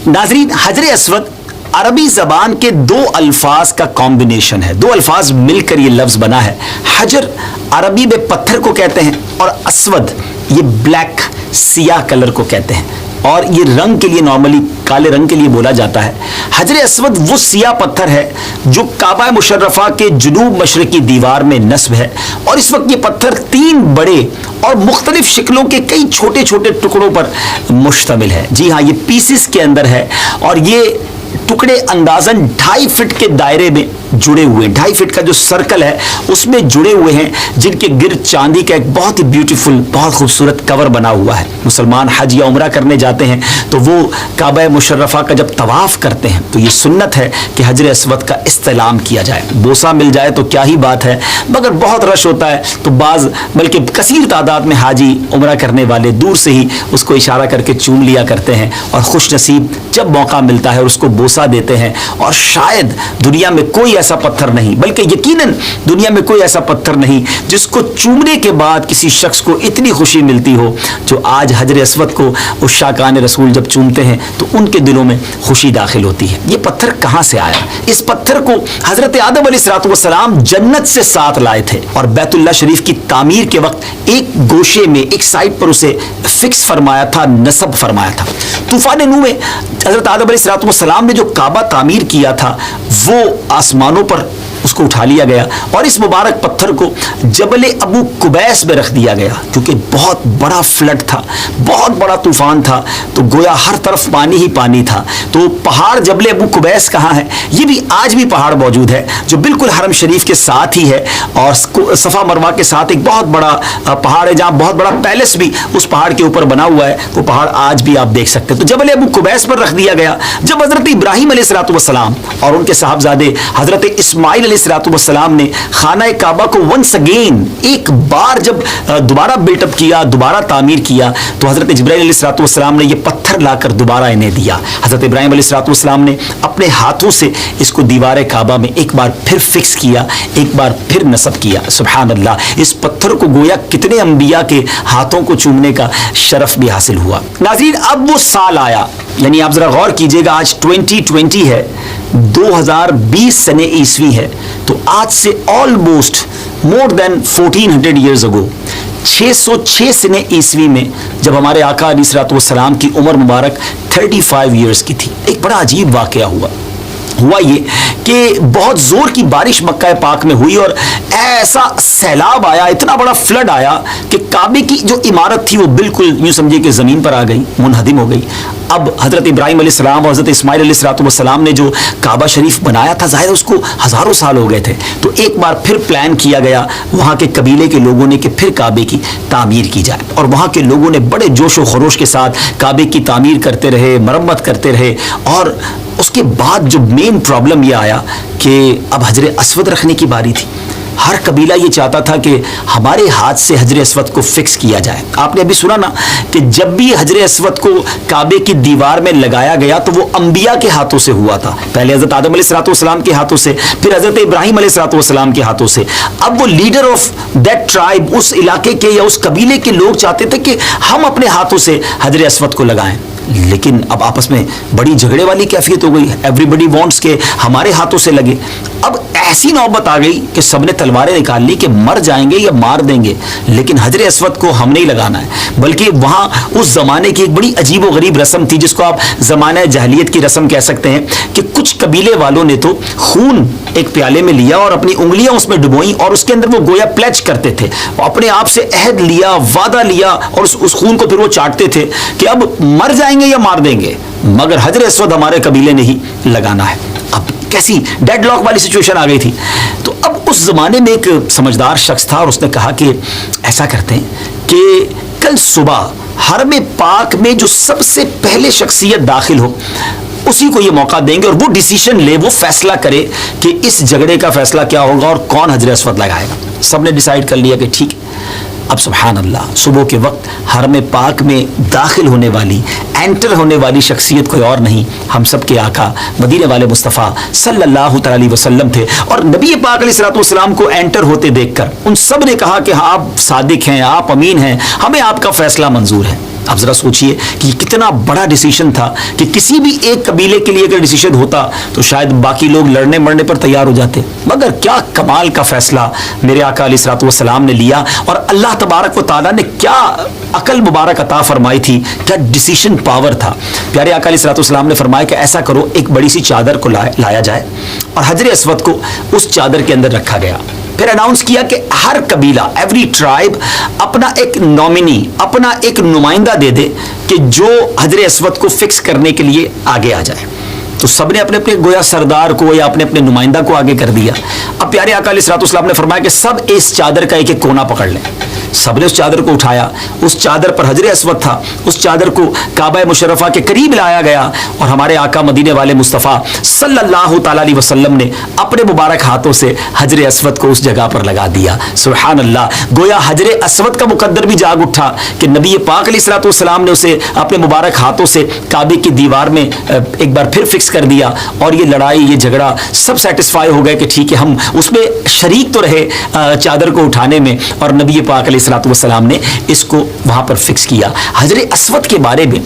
नाज़रीन, हजर अस्वद अरबी ज़बान के दो अल्फाज का कॉम्बिनेशन है, दो अल्फाज मिलकर ये लफ्ज़ बना है। हजर अरबी में पत्थर को कहते हैं और अस्वद ये ब्लैक सियाह कलर को कहते हैं, और ये रंग के लिए नॉर्मली काले रंग के लिए बोला जाता है। हजर अस्वद वो सियाह पत्थर है जो काबा मुशर्रफा के जुनूब मशरकी दीवार में नस्ब है, और इस वक्त ये पत्थर 3 बड़े और मुख्तलिफ शिकलों के कई छोटे छोटे टुकड़ों पर मुश्तमिल है। जी हाँ, ये पीसेस के अंदर है, और ये टुकड़े अंदाजन 2.5 फीट के दायरे में जुड़े हुए हैं। 2.5 फीट का जो सर्कल है उसमें जुड़े हुए हैं, जिनके गिर्द चांदी का एक बहुत ही ब्यूटीफुल, बहुत खूबसूरत कवर बना हुआ है। मुसलमान हज या उम्रा करने जाते हैं तो वो काबा मुशर्रफा का जब तवाफ करते हैं तो ये सुन्नत है कि हजर अस्वद का इस्तेलाम किया जाए। बोसा मिल जाए तो क्या ही बात है, मगर बहुत रश होता है तो बाज बल्कि कसीर तादाद में हाजी उम्रा करने वाले दूर से ही उसको इशारा करके चूम लिया करते हैं, और खुश नसीब जब मौका मिलता है उसको बोसा देते हैं। और शायद दुनिया में कोई ऐसा पत्थर नहीं, बल्कि यकीनन दुनिया में कोई ऐसा पत्थर नहीं जिसको चूमने के बाद किसी शख्स को इतनी खुशी मिलती हो जो आज हजर अस्वद को उस शाकान रसूल जब चूमते हैं तो उनके दिलों में खुशी दाखिल होती है। ये पत्थर कहां से आया? इस पत्थर को हजरत आदम अलैहिस्सलाम जन्नत से साथ लाए थे, और बैतुल्लाह शरीफ की तामीर के वक्त एक गोशे में, एक साइड पर उसे फिक्स फरमाया था, नस्ब फरमाया था। तूफान नूह में हजरत आदम अलैहिस्सलाम ने जो काबा तामीर किया था वो आसमानों पर उसको उठा लिया गया, और इस मुबारक पत्थर को जबल अबू कुबैस में रख दिया गया, क्योंकि बहुत बड़ा फ्लड था, बहुत बड़ा तूफान था, तो गोया हर तरफ पानी ही पानी था। तो पहाड़ जबल अबू कुबैस कहाँ है? ये भी आज भी पहाड़ मौजूद है जो बिल्कुल हरम शरीफ के साथ ही है, और सफ़ा मरवा के साथ एक बहुत बड़ा पहाड़ है जहाँ बहुत बड़ा पैलेस भी उस पहाड़ के ऊपर बना हुआ है। वो पहाड़ आज भी आप देख सकते हैं। तो जबल अबू कुबैस पर रख दिया गया। जब हजरत इब्राहिम अलैहिस्सलाम और उनके साहबजादे हजरत इस्माइल अलैहिस्सलाम ने खाना काबा को वंस अगेन, एक बार जब दोबारा बिल्टअप किया, दोबारा तामीर किया, तो हजरत जिब्राइल अलैहिस्सलाम ने ये पत्थर लाकर दोबारा इन्हें दिया। हजरत इब्राहिम अलैहिस्सलाम ने अपने हाथों से इसको दीवार काबा में एक बार फिर फिक्स किया, एक बार फिर नस्ब किया। सुभान अल्लाह, इस पत्थर को गोया कितने अंबिया के हाथों को चूमने का शरफ भी हासिल हुआ। नाज़रीन, अब वो साल आया, यानी आप जरा गौर कीजिएगा, आज 2020 है, 2020 सने ईस्वी है, तो आज से almost more than 1400 years ago, 606 सने ईस्वी में जब हमारे आका अलैहिस्सलाम की उम्र मुबारक 35 ईयर्स की थी, एक बड़ा अजीब वाक़या हुआ ये कि बहुत ज़ोर की बारिश मक्का पाक में हुई, और ऐसा सैलाब आया, इतना बड़ा फ्लड आया कि काबे की जो इमारत थी वो बिल्कुल यूँ समझिए कि ज़मीन पर आ गई, मुनहदिम हो गई। अब हज़रत इब्राहिम अलैहिस्सलाम और हज़रत इस्माइल अलैहिस्सलाम ने जो काबा शरीफ बनाया था, ज़ाहिर उसको हज़ारों साल हो गए थे, तो एक बार फिर प्लान किया गया वहाँ के कबीले के लोगों ने कि फिर काबे की तामीर की जाए, और वहाँ के लोगों ने बड़े जोश व खरोश के साथ काबे की तामीर करते रहे, मरम्मत करते रहे। और उसके बाद जो मेन प्रॉब्लम ये आया कि अब हजर अस्वद रखने की बारी थी। हर कबीला ये चाहता था कि हमारे हाथ से हजर अस्वद को फिक्स किया जाए। आपने अभी सुना ना कि जब भी हजर अस्वद को काबे की दीवार में लगाया गया तो वो अंबिया के हाथों से हुआ था। पहले हजरत आदम अलैहिस्सलाम के हाथों से, फिर हजरत इब्राहिम अलैहिस्सलाम के हाथों से। अब वो लीडर ऑफ दैट ट्राइब, उस इलाके के या उस कबीले के लोग चाहते थे कि हम अपने हाथों से हजर अस्वद को लगाएं, लेकिन अब आपस में बड़ी झगड़े वाली कैफियत हो गई। एवरीबडी वांट्स के हमारे हाथों से लगे। अब ऐसी नौबत आ गई कि सबने तलवारें निकाल ली कि मर जाएंगे या मार देंगे, लेकिन हजर अस्वद को हम नहीं लगाना है। बल्कि वहाँ उस ज़माने की एक बड़ी अजीब व गरीब रस्म थी, जिसको आप ज़माना जहलियत की रस्म कह सकते हैं, कि कुछ कबीले वालों ने तो खून एक प्याले में लिया और अपनी उंगलियां उसमें डुबोई, और उसके अंदर वो गोया प्लेज करते थे, अपने आप से अहद लिया, वादा लिया, और उस खून को फिर वो चाटते थे कि अब मर जाएंगे या मार देंगे, मगर हजर अस्वद हमारे कबीले ने ही लगाना है। अब कैसी डेडलॉक वाली सिचुएशन आ गई थी। तो अब उस जमाने में एक समझदार शख्स था, और उसने कहा कि ऐसा करते हैं कि कल सुबह हरम पाक में जो सबसे पहले शख्सियत दाखिल हो उसी को ये मौका देंगे, और वो डिसीजन ले, वो फैसला करे कि इस झगड़े का फैसला क्या होगा और कौन हजर अस्वद लगाएगा। सबने डिसाइड कर लिया कि ठीक है। अब सुभान अल्लाह, सुबह के वक्त हरम पाक में दाखिल होने वाली, एंटर होने वाली शख्सियत कोई और नहीं, हम सब के आका मदीने वाले मुस्तफ़ा सल्लल्लाहु अलैहि वसल्लम थे। और नबी पाक अलैहिस्सलाम को एंटर होते देखकर उन सब ने कहा कि हाँ, आप सादिक हैं, आप अमीन हैं, हमें आपका फैसला मंजूर है। آپ ذرا سوچئے کہ یہ کتنا بڑا ڈیسیشن تھا کہ کسی بھی ایک قبیلے کے لیے اگر ڈیسیشن ہوتا تو شاید باقی لوگ لڑنے مرنے پر تیار ہو جاتے، مگر کیا کمال کا فیصلہ میرے آقا علیہ الصلوۃ والسلام نے لیا، اور اللہ تبارک و تعالیٰ نے کیا عقل مبارک عطا فرمائی تھی، کیا ڈیسیشن پاور تھا۔ پیارے آقا علیہ الصلوۃ والسلام نے فرمایا کہ ایسا کرو، ایک بڑی سی چادر کو لایا جائے اور حجر اسود کو اس چادر کے اندر رکھا گیا۔ پھر اناؤنس کیا کہ ہر قبیلہ، ایوری ٹرائب اپنا ایک نومینی، اپنا ایک نمائندہ دے دے کہ جو حجر اسود کو فکس کرنے کے لیے آگے آ جائے۔ تو سب نے اپنے اپنے گویا سردار کو یا اپنے اپنے نمائندہ کو آگے کر دیا۔ اب پیارے آقا علیہ الصلوۃ والسلام نے فرمایا کہ سب اس چادر کا ایک ایک کونا پکڑ لیں۔ سب نے اس چادر کو اٹھایا، اس چادر پر حجر اسود تھا، اس چادر کو کعبہ مشرفہ کے قریب لایا گیا اور ہمارے آقا مدینے والے مصطفیٰ صلی اللہ تعالیٰ علیہ وسلم نے اپنے مبارک ہاتھوں سے حجر اسود کو اس جگہ پر لگا دیا۔ سبحان اللہ، گویا حجر اسود کا مقدر بھی جاگ اٹھا کہ نبی پاک علیہ الصلوۃ والسلام نے اسے اپنے مبارک ہاتھوں سے کعبے کی دیوار میں ایک بار پھر فکس کر دیا، اور یہ لڑائی، یہ جھگڑا، سب سیٹسفائی ہو گئے کہ ٹھیک ہے ہم اس میں شریک تو رہے چادر کو اٹھانے میں، اور نبی پاک علیہ الصلوۃ والسلام نے اس کو وہاں پر فکس کیا۔ حجر اسود کے بارے میں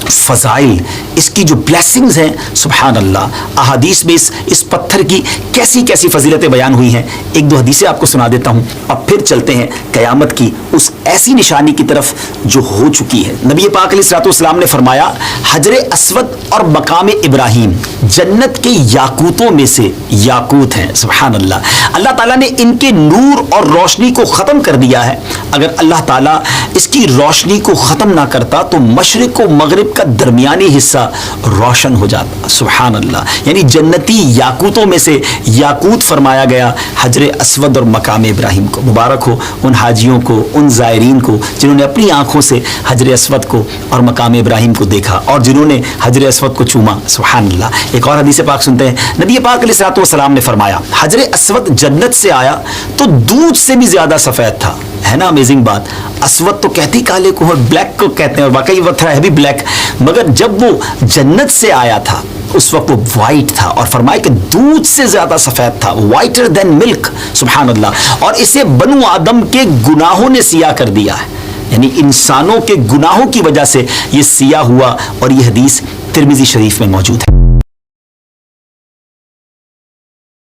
فضائل، اس کی جو بلیسنگز ہیں، سبحان اللہ، احادیث میں اس پتھر کی کیسی کیسی فضیلتیں بیان ہوئی ہیں۔ ایک دو حدیثیں آپ کو سنا دیتا ہوں، اب پھر چلتے ہیں قیامت کی اس ایسی نشانی کی طرف جو ہو چکی ہے۔ نبی پاک علیہ الصلوۃ والسلام نے فرمایا حجر اسود اور مقام ابراہیم جنت کے یاقوتوں میں سے یاقوت ہیں۔ سبحان اللہ، اللہ تعالیٰ نے ان کے نور اور روشنی کو ختم کر دیا ہے۔ اگر اللہ تعالیٰ اس کی روشنی کو ختم نہ کرتا تو مشرق و مغرب کا درمیانی حصہ روشن ہو جاتا۔ سبحان اللہ، یعنی جنتی یاقوتوں میں سے یاقوت فرمایا گیا حجر اسود اور مقام ابراہیم کو۔ مبارک ہو ان حاجیوں کو، ان زائرین کو جنہوں نے اپنی آنکھوں سے حجر اسود کو اور مقام ابراہیم کو دیکھا اور جنہوں نے حجر اسود کو چوما۔ سبحان اللہ، ایک اور حدیث پاک سنتے ہیں، نبی پاک علیہ الصلوۃ والسلام نے فرمایا حجر اسود جنت سے آیا تو دودھ سے بھی زیادہ سفید تھا۔ ہے نا امیزنگ بات، اسود تو کہتی کالے کو اور بلیک کو کہتے ہیں، اور واقعی وہ تھا ہے بھی بلیک، مگر جب وہ جنت سے آیا تھا اس وقت وہ وائٹ تھا، اور فرمایا کہ دودھ سے زیادہ سفید تھا، وائٹر دین ملک۔ سبحان اللہ، اور اسے بنو آدم کے گناہوں نے سیاہ کر دیا ہے، یعنی انسانوں کے گناہوں کی وجہ سے یہ سیاہ ہوا، اور یہ حدیث ترمذی شریف میں موجود ہے۔